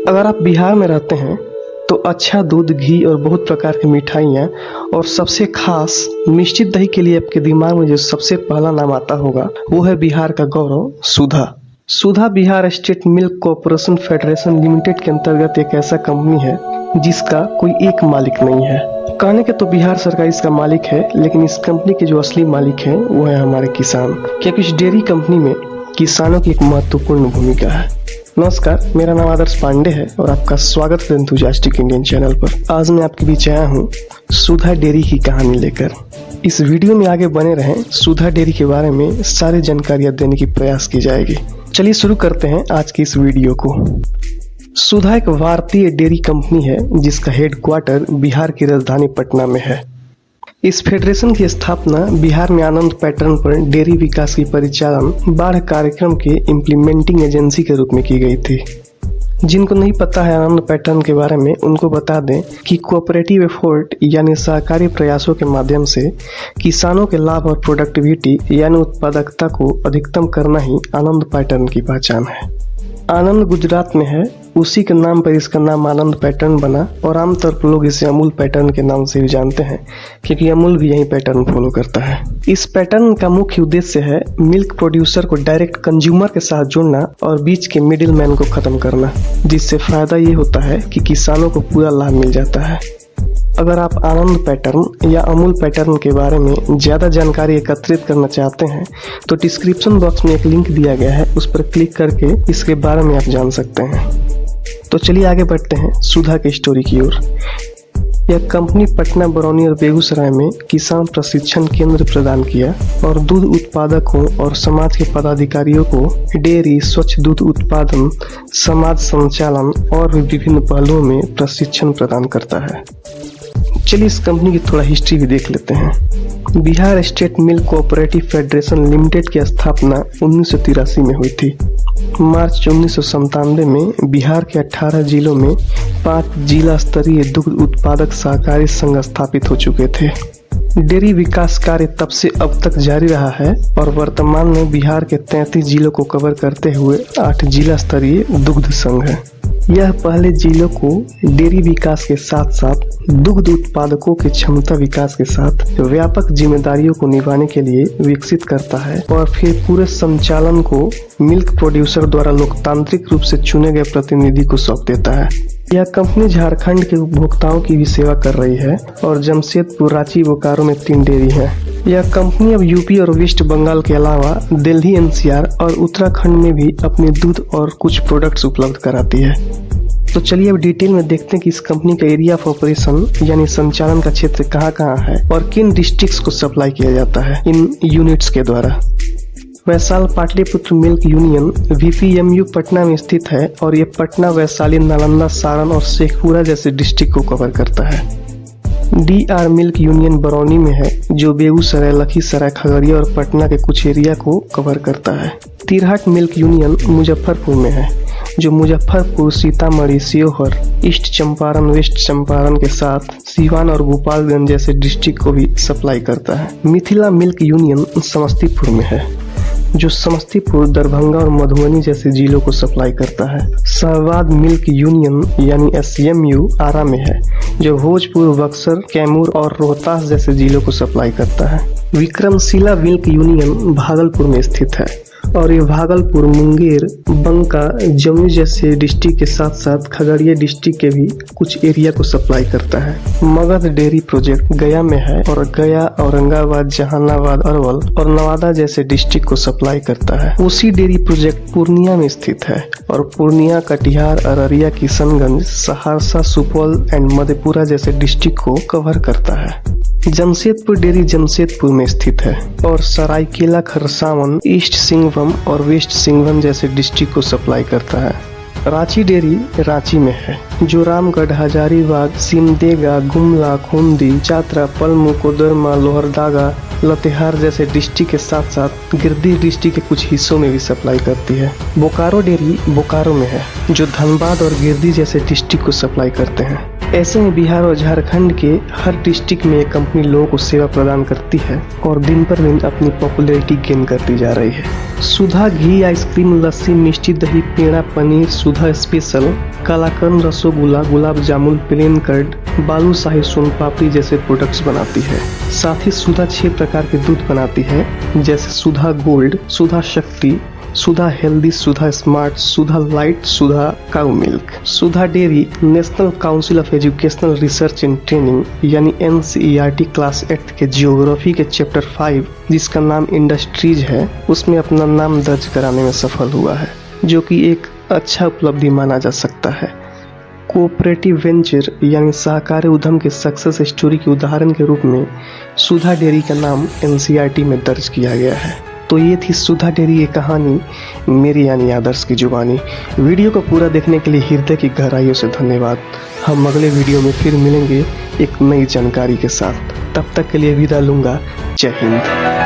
अगर आप बिहार में रहते हैं तो अच्छा दूध, घी और बहुत प्रकार की मिठाइयाँ और सबसे खास मिष्टी दही के लिए आपके दिमाग में जो सबसे पहला नाम आता होगा वो है बिहार का गौरव Sudha. Sudha Bihar state milk corporation federation limited के अंतर्गत एक ऐसा कंपनी है जिसका कोई एक मालिक नहीं है। कहने के तो बिहार सरकार इसका मालिक है, लेकिन इस कंपनी के जो असली मालिक हैं वो है हमारे किसान, क्योंकि इस डेयरी कंपनी में किसानों की एक महत्वपूर्ण भूमिका है। नमस्कार, मेरा नाम आदर्श पांडे है और आपका स्वागत है एंथुसियास्टिक इंडियन चैनल पर। आज मैं आपके बीच आया हूँ सुधा डेयरी की कहानी लेकर। इस वीडियो में आगे बने रहें, सुधा डेयरी के बारे में सारी जानकारियाँ देने की प्रयास की जाएगी। चलिए शुरू करते हैं आज की इस वीडियो को। सुधा एक भारतीय डेयरी कंपनी है जिसका हेडक्वार्टर बिहार की राजधानी पटना में है। इस फेडरेशन की स्थापना बिहार में आनंद पैटर्न पर डेयरी विकास की परिचालन बाढ़ कार्यक्रम के इम्प्लीमेंटिंग एजेंसी के रूप में की गई थी। जिनको नहीं पता है आनंद पैटर्न के बारे में, उनको बता दें कि कोऑपरेटिव एफर्ट यानी सहकारी प्रयासों के माध्यम से किसानों के लाभ और प्रोडक्टिविटी यानी उत्पादकता को अधिकतम करना ही आनंद पैटर्न की पहचान है। आनंद गुजरात में है, उसी के नाम पर इसका नाम आनंद पैटर्न बना और आमतौर पर लोग इसे अमूल पैटर्न के नाम से भी जानते हैं, क्योंकि अमूल भी यही पैटर्न फॉलो करता है। इस पैटर्न का मुख्य उद्देश्य है मिल्क प्रोड्यूसर को डायरेक्ट कंज्यूमर के साथ जोड़ना और बीच के मिडिल मैन को खत्म करना, जिससे फायदा ये होता है कि किसानों को पूरा लाभ मिल जाता है। अगर आप आनंद पैटर्न या अमूल पैटर्न के बारे में ज़्यादा जानकारी एकत्रित करना चाहते हैं तो डिस्क्रिप्शन बॉक्स में एक लिंक दिया गया है, उस पर क्लिक करके इसके बारे में आप जान सकते हैं। तो चलिए आगे बढ़ते हैं सुधा की स्टोरी की ओर। यह कंपनी पटना, बरौनी और बेगूसराय में किसान प्रशिक्षण केंद्र प्रदान किया और दूध उत्पादकों और समाज के पदाधिकारियों को डेयरी, स्वच्छ दूध उत्पादन, समाज संचालन और भी विभिन्न पहलुओं में प्रशिक्षण प्रदान करता है। चलिए इस कंपनी की थोड़ा हिस्ट्री भी देख लेते हैं। Bihar state milk cooperative federation limited की स्थापना 1983 में हुई थी। मार्च 1997 में बिहार के 18 जिलों में 5 जिला स्तरीय दुग्ध उत्पादक सहकारी संघ स्थापित हो चुके थे। डेयरी विकास कार्य तब से अब तक जारी रहा है और वर्तमान में बिहार के 33 जिलों को कवर करते हुए 8 जिला स्तरीय दुग्ध संघ है। यह पहले जिलों को डेयरी विकास के साथ साथ दुग्ध उत्पादकों की क्षमता विकास के साथ व्यापक जिम्मेदारियों को निभाने के लिए विकसित करता है और फिर पूरे संचालन को मिल्क प्रोड्यूसर द्वारा लोकतांत्रिक रूप से चुने गए प्रतिनिधि को सौंप देता है। यह कंपनी झारखंड के उपभोक्ताओं की भी सेवा कर रही है और जमशेदपुर, रांची, बोकारो में 3 डेयरी हैं। यह कंपनी अब यूपी और वेस्ट बंगाल के अलावा दिल्ली, एनसीआर और उत्तराखंड में भी अपने दूध और कुछ प्रोडक्ट्स उपलब्ध कराती है। तो चलिए अब डिटेल में देखते हैं कि इस कंपनी का एरिया ऑफ ऑपरेशन यानी संचालन का क्षेत्र कहाँ है और किन डिस्ट्रिक्ट्स को सप्लाई किया जाता है इन यूनिट्स के द्वारा। Vaishal Pataliputra milk union VPMU Patna में स्थित है और ये पटना, वैशाली, नालंदा, सारण और शेखपुरा जैसे डिस्ट्रिक्ट को कवर करता है। DR मिल्क यूनियन बरौनी में है जो बेगूसराय, लखीसराय, खगड़िया और पटना के कुछ एरिया को कवर करता है। तिरहट मिल्क यूनियन मुजफ्फरपुर में है जो मुजफ्फरपुर, सीतामढ़ी, शिवहर, ईस्ट चंपारण, वेस्ट चंपारण के साथ सीवान और गोपालगंज जैसे डिस्ट्रिक्ट को भी सप्लाई करता है। मिथिला मिल्क यूनियन समस्तीपुर में है जो समस्तीपुर, दरभंगा और मधुबनी जैसे जिलों को सप्लाई करता है। सहवाद मिल्क यूनियन यानी SCMU आरा में है जो भोजपुर, बक्सर, कैमूर और रोहतास जैसे जिलों को सप्लाई करता है। विक्रमशिला मिल्क यूनियन भागलपुर में स्थित है और ये भागलपुर, मुंगेर, बंका, जमुई जैसे डिस्ट्रिक्ट के साथ साथ खगड़िया डिस्ट्रिक्ट के भी कुछ एरिया को सप्लाई करता है। मगध डेयरी प्रोजेक्ट गया में है और गया, औरंगाबाद, जहानाबाद, अरवल और नवादा जैसे डिस्ट्रिक्ट को सप्लाई करता है। उसी डेयरी प्रोजेक्ट पूर्णिया में स्थित है और पूर्णिया, कटिहार, अररिया, किशनगंज, सहरसा, सुपौल एंड मधेपुरा जैसे डिस्ट्रिक्ट को कवर करता है। जमशेदपुर डेयरी जमशेदपुर में स्थित है और सरायकेला, खरसावन, ईस्ट सिंहभूम और वेस्ट सिंहभूम जैसे डिस्ट्रिक्ट को सप्लाई करता है। रांची डेयरी रांची में है जो रामगढ़, हजारीबाग, सिमदेगा, गुमला, खूंदी, चातरा, पलमू, कोडरमा, लोहरदगा, लातेहार जैसे डिस्ट्रिक्ट के साथ साथ गिरिडीह डिस्ट्रिक्ट के कुछ हिस्सों में भी सप्लाई करती है। बोकारो डेयरी बोकारो में है जो धनबाद और गिरिडीह जैसे डिस्ट्रिक्ट को सप्लाई करते हैं। ऐसे में बिहार और झारखंड के हर डिस्ट्रिक्ट में ये कंपनी लोगों को सेवा प्रदान करती है और दिन पर दिन अपनी पॉपुलैरिटी गेन करती जा रही है। सुधा घी आइसक्रीम, लस्सी, मिष्टी दही, पेड़ा, पनीर, सुधा स्पेशल, कलाकंद, रसगुल्ला, गुलाब जामुन, प्लेन कर्ड, बालूशाही, सोन पापड़ी जैसे प्रोडक्ट्स बनाती है। साथ ही सुधा 6 प्रकार के दूध बनाती है, जैसे सुधा gold, Sudha Shakti, Sudha healthy, Sudha smart, Sudha light, Sudha cow milk. Sudha dairy national council of educational research and training यानी NCERT क्लास 8 के जियोग्राफी के चैप्टर 5 जिसका नाम इंडस्ट्रीज है, उसमें अपना नाम दर्ज कराने में सफल हुआ है, जो कि एक अच्छा उपलब्धि माना जा सकता है। कोऑपरेटिव वेंचर यानी सहकारी उद्यम के सक्सेस स्टोरी के उदाहरण के रूप में सुधा डेयरी का नाम NCERT में दर्ज किया गया है। तो ये थी सुधा डेयरी की कहानी, मेरी यानी आदर्श की जुबानी। वीडियो को पूरा देखने के लिए हृदय की गहराइयों से धन्यवाद। हम अगले वीडियो में फिर मिलेंगे एक नई जानकारी के साथ। तब तक के लिए विदा लूंगा। जय हिंद।